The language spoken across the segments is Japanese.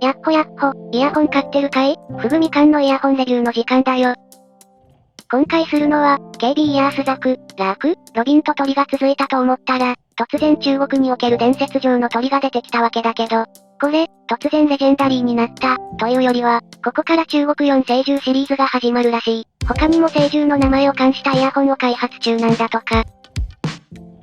やっほやっほ、イヤホン買ってるかい？ふぐみかんのイヤホンレビューの時間だよ。今回するのは、KB イヤースザク、ラーク、ロビンと鳥が続いたと思ったら、突然中国における伝説上の鳥が出てきたわけだけど、これ、突然レジェンダリーになった、というよりは、ここから中国4聖獣シリーズが始まるらしい。他にも聖獣の名前を冠したイヤホンを開発中なんだとか。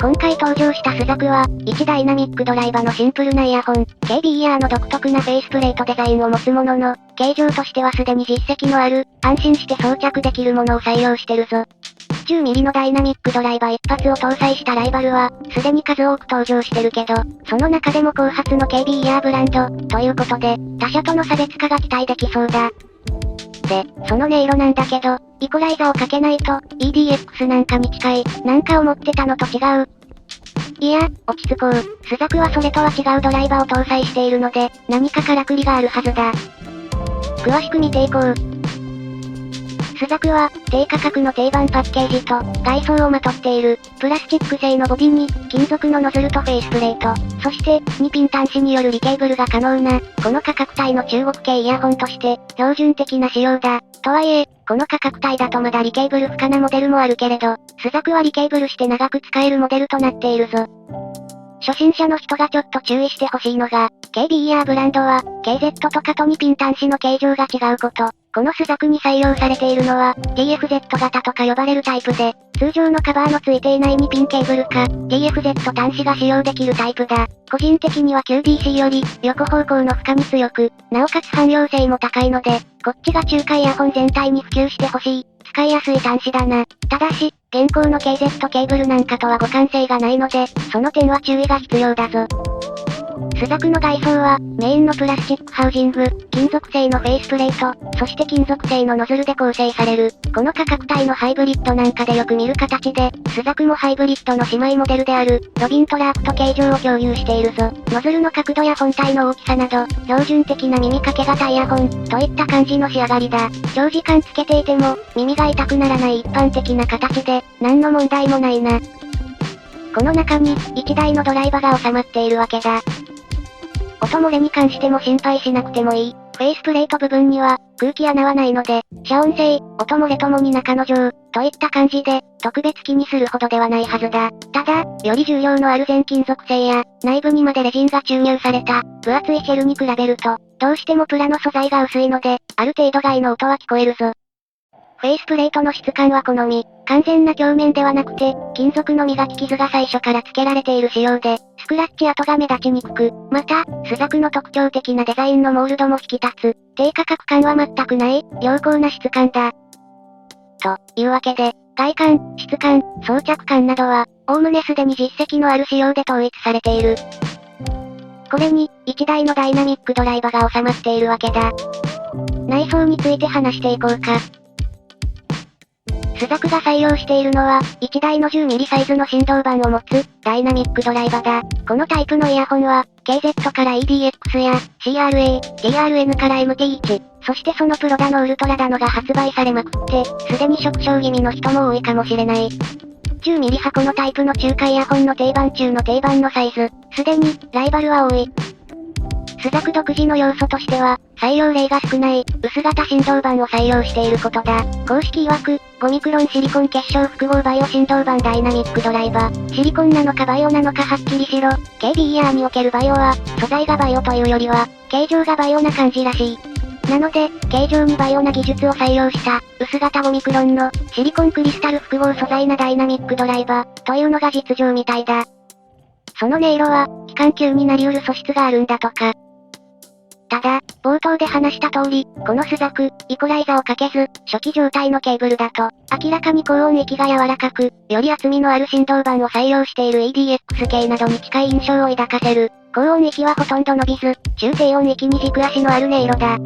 今回登場したスザクは、1ダイナミックドライバのシンプルなイヤホン、KB イヤーの独特なフェイスプレートデザインを持つものの、形状としてはすでに実績のある、安心して装着できるものを採用してるぞ。10mm のダイナミックドライバー一発を搭載したライバルは、すでに数多く登場してるけど、その中でも後発の KB イヤーブランド、ということで、他社との差別化が期待できそうだ。で、その音色なんだけど、イコライザーをかけないと、EDX なんかに近い、なんか思ってたのと違う。いや、落ち着こう。スザクはそれとは違うドライバーを搭載しているので、何かからくりがあるはずだ。詳しく見ていこう。スザクは、低価格の定番パッケージと、外装をまとっている、プラスチック製のボディに、金属のノズルとフェイスプレート、そして、2ピン端子によるリケーブルが可能な、この価格帯の中国系イヤホンとして、標準的な仕様だ。とはいえ、この価格帯だとまだリケーブル不可なモデルもあるけれど、スザクはリケーブルして長く使えるモデルとなっているぞ。初心者の人がちょっと注意してほしいのが、KB イヤーブランドは、KZ とかと2ピン端子の形状が違うこと。このスザクに採用されているのは、DFZ 型とか呼ばれるタイプで、通常のカバーのついていない2ピンケーブルか、DFZ 端子が使用できるタイプだ。個人的には QBC より、横方向の負荷に強く、なおかつ汎用性も高いので、こっちが中華イヤホン全体に普及してほしい。使いやすい端子だな。ただし、現行の KZ ケーブルなんかとは互換性がないので、その点は注意が必要だぞ。スザクの外装は、メインのプラスチックハウジング、金属製のフェイスプレート、そして金属製のノズルで構成される。この価格帯のハイブリッドなんかでよく見る形で、スザクもハイブリッドの姉妹モデルである、ロビンとラークと形状を共有しているぞ。ノズルの角度や本体の大きさなど、標準的な耳掛け型イヤホン、といった感じの仕上がりだ。長時間つけていても、耳が痛くならない一般的な形で、何の問題もないな。この中に、1台のドライバーが収まっているわけだ。音漏れに関しても心配しなくてもいい。フェイスプレート部分には、空気穴はないので、遮音性、音漏れともに中の上、といった感じで、特別気にするほどではないはずだ。ただ、より重量のある全金属製や、内部にまでレジンが注入された、分厚いシェルに比べると、どうしてもプラの素材が薄いので、ある程度外の音は聞こえるぞ。フェイスプレートの質感は好み。完全な鏡面ではなくて、金属の磨き傷が最初から付けられている仕様で、スクラッチ跡が目立ちにくく、また、スザクの特徴的なデザインのモールドも引き立つ。低価格感は全くない、良好な質感だ。というわけで、外観、質感、装着感などは、おおむねすでに実績のある仕様で統一されている。これに、1台のダイナミックドライバーが収まっているわけだ。内装について話していこうか。スザクが採用しているのは、1台の 10mm サイズの振動板を持つ、ダイナミックドライバーだ。このタイプのイヤホンは、KZ から EDX や、CRA、DRN から MT1、そしてそのプロだのウルトラだのが発売されまくって、すでに触傷気味の人も多いかもしれない。10mm 箱のタイプの中華イヤホンの定番中の定番のサイズ、すでに、ライバルは多い。スザク独自の要素としては、採用例が少ない、薄型振動板を採用していることだ。公式曰く、5ミクロンシリコン結晶複合バイオ振動板ダイナミックドライバー。シリコンなのかバイオなのかはっきりしろ。KB イヤーにおけるバイオは、素材がバイオというよりは、形状がバイオな感じらしい。なので、形状にバイオな技術を採用した、薄型5ミクロンの、シリコンクリスタル複合素材なダイナミックドライバー、というのが実情みたいだ。その音色は、気管級になり得る素質があるんだとか。ただ、冒頭で話した通り、このスザク、イコライザをかけず、初期状態のケーブルだと、明らかに高音域が柔らかく、より厚みのある振動板を採用している EDX 系などに近い印象を抱かせる。高音域はほとんど伸びず、中低音域に軸足のある音色だ。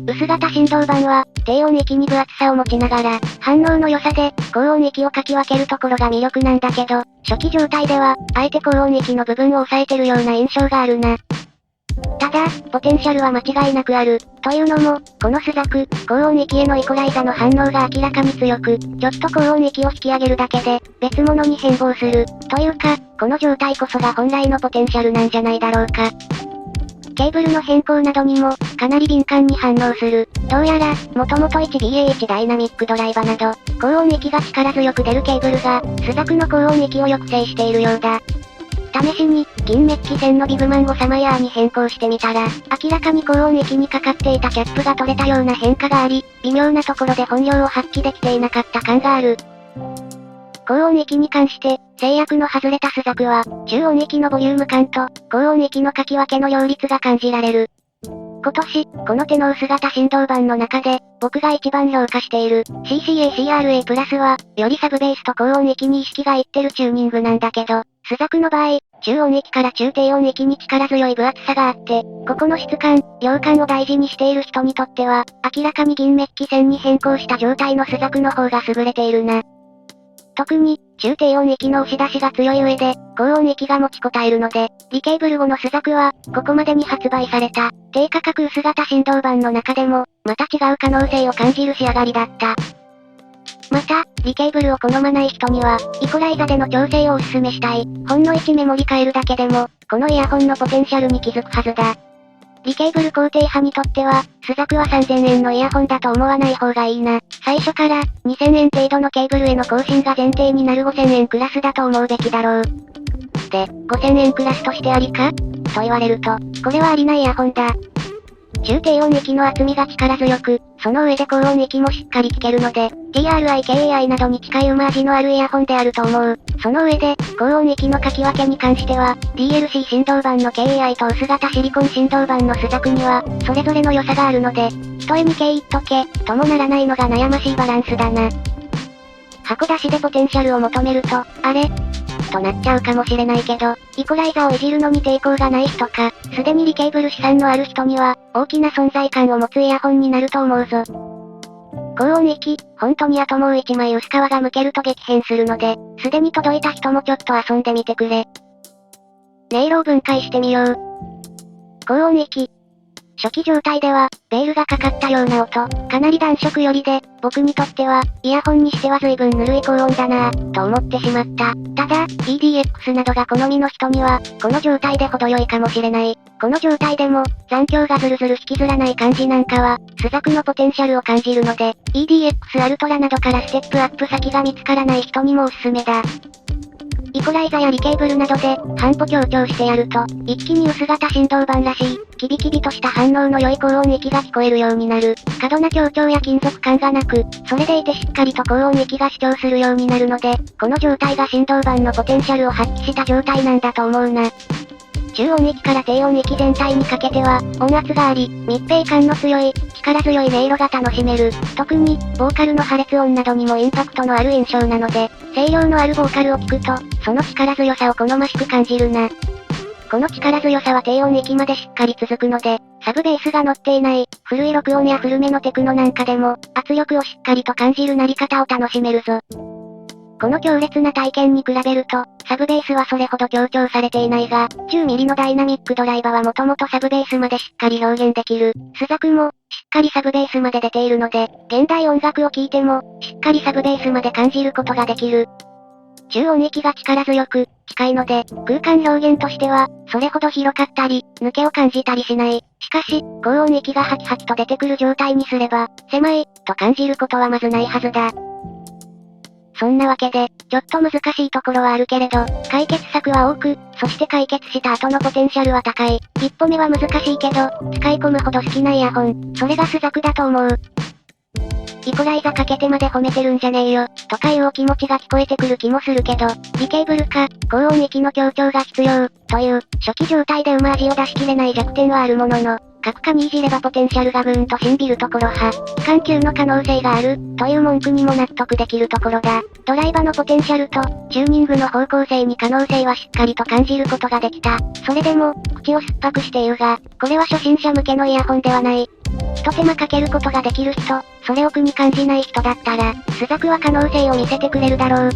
薄型振動板は、低音域に分厚さを持ちながら、反応の良さで、高音域をかき分けるところが魅力なんだけど、初期状態では、あえて高音域の部分を抑えてるような印象があるな。ただ、ポテンシャルは間違いなくある。というのも、このスザク、高音域へのイコライザの反応が明らかに強く、ちょっと高音域を引き上げるだけで、別物に変貌する。というか、この状態こそが本来のポテンシャルなんじゃないだろうか。ケーブルの変更などにも、かなり敏感に反応する。どうやら、もともと 1BA1 ダイナミックドライバなど、高音域が力強く出るケーブルが、スザクの高音域を抑制しているようだ。試しに、銀メッキ線のビブマンをサマヤーに変更してみたら、明らかに高音域にかかっていたキャップが取れたような変化があり、微妙なところで本領を発揮できていなかった感がある。高音域に関して、制約の外れたスザクは、中音域のボリューム感と、高音域の書き分けの両立が感じられる。今年、このテノース型振動板の中で、僕が一番評価している CCA-CRA プラスは、よりサブベースと高音域に意識がいってるチューニングなんだけど、スザクの場合、中音域から中低音域に力強い分厚さがあって、ここの質感、量感を大事にしている人にとっては、明らかに銀メッキ線に変更した状態のスザクの方が優れているな。特に、中低音域の押し出しが強い上で、高音域が持ちこたえるので、リケーブル後のスザクは、ここまでに発売された、低価格薄型振動板の中でも、また違う可能性を感じる仕上がりだった。また、リケーブルを好まない人には、イコライザでの調整をお勧めしたい。ほんの1メモリ変えるだけでも、このイヤホンのポテンシャルに気づくはずだ。リケーブル肯定派にとっては、スザクは3000円のイヤホンだと思わない方がいいな。最初から、2000円程度のケーブルへの更新が前提になる5000円クラスだと思うべきだろう。で、5000円クラスとしてありかと言われると、これはありなイヤホンだ。中低音域の厚みが力強く、その上で高音域もしっかり聞けるので、TRI、KAI などに近いうま味のあるイヤホンであると思う。その上で、高音域の書き分けに関しては、DLC 振動板の KAI と薄型シリコン振動板のスザクには、それぞれの良さがあるので、一重にK言っとけ、ともならないのが悩ましいバランスだな。箱出しでポテンシャルを求めると、あれとなっちゃうかもしれないけど、イコライザをいじるのに抵抗がない人か、すでにリケーブル資産のある人には、大きな存在感を持つイヤホンになると思うぞ。高音域、本当にあともう一枚薄皮が剥けると激変するので、すでに届いた人もちょっと遊んでみてくれ。音色を分解してみよう。高音域。初期状態では、ベールがかかったような音、かなり暖色寄りで、僕にとっては、イヤホンにしては随分ぬるい高音だなぁ、と思ってしまった。ただ、EDX などが好みの人には、この状態で程よいかもしれない。この状態でも、残響がズルズル引きずらない感じなんかは、スザクのポテンシャルを感じるので、EDX アルトラなどからステップアップ先が見つからない人にもおすすめだ。イコライザやリケーブルなどで、半歩強調してやると、一気に薄型振動板らしい、キビキビとした反応の良い高音域が聞こえるようになる。過度な強調や金属感がなく、それでいてしっかりと高音域が主張するようになるので、この状態が振動板のポテンシャルを発揮した状態なんだと思うな。中音域から低音域全体にかけては、音圧があり、密閉感の強い、力強い音色が楽しめる。特に、ボーカルの破裂音などにもインパクトのある印象なので、声量のあるボーカルを聞くと、その力強さを好ましく感じるな。この力強さは低音域までしっかり続くので、サブベースが乗っていない、古い録音や古めのテクノなんかでも、圧力をしっかりと感じるなり方を楽しめるぞ。この強烈な体験に比べると、サブベースはそれほど強調されていないが、10ミリのダイナミックドライバーはもともとサブベースまでしっかり表現できる。スザクも、しっかりサブベースまで出ているので、現代音楽を聴いても、しっかりサブベースまで感じることができる。中音域が力強く、近いので、空間表現としては、それほど広かったり、抜けを感じたりしない。しかし、高音域がハキハキと出てくる状態にすれば、狭い、と感じることはまずないはずだ。そんなわけで、ちょっと難しいところはあるけれど、解決策は多く、そして解決した後のポテンシャルは高い。一歩目は難しいけど、使い込むほど好きなイヤホン、それがスザクだと思う。イコライザかけてまで褒めてるんじゃねえよ、とかいうお気持ちが聞こえてくる気もするけど、リケーブルか、高音域の強調が必要、という、初期状態で馬味を出しきれない弱点はあるものの、各科にいじればポテンシャルがぐーんと信びるところ派。緩急の可能性がある、という文句にも納得できるところだ。ドライバのポテンシャルと、チューニングの方向性に可能性はしっかりと感じることができた。それでも、口を酸っぱくして言うが、これは初心者向けのイヤホンではない。一手間かけることができる人、それを苦に感じない人だったら、スザクは可能性を見せてくれるだろう。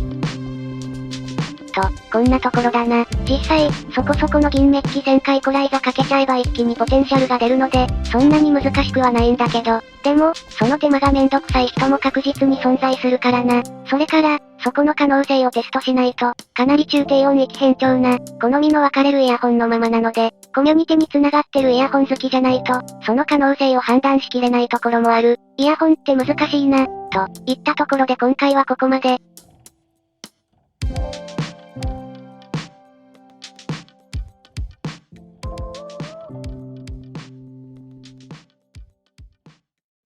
こんなところだな。実際、そこそこの銀メッキ1000かイコライザかけちゃえば一気にポテンシャルが出るので、そんなに難しくはないんだけど、でも、その手間がめんどくさい人も確実に存在するからな。それから、そこの可能性をテストしないと、かなり中低音域偏重な、好みの分かれるイヤホンのままなので、コミュニティに繋がってるイヤホン好きじゃないと、その可能性を判断しきれないところもある。イヤホンって難しいな、といったところで今回はここまで。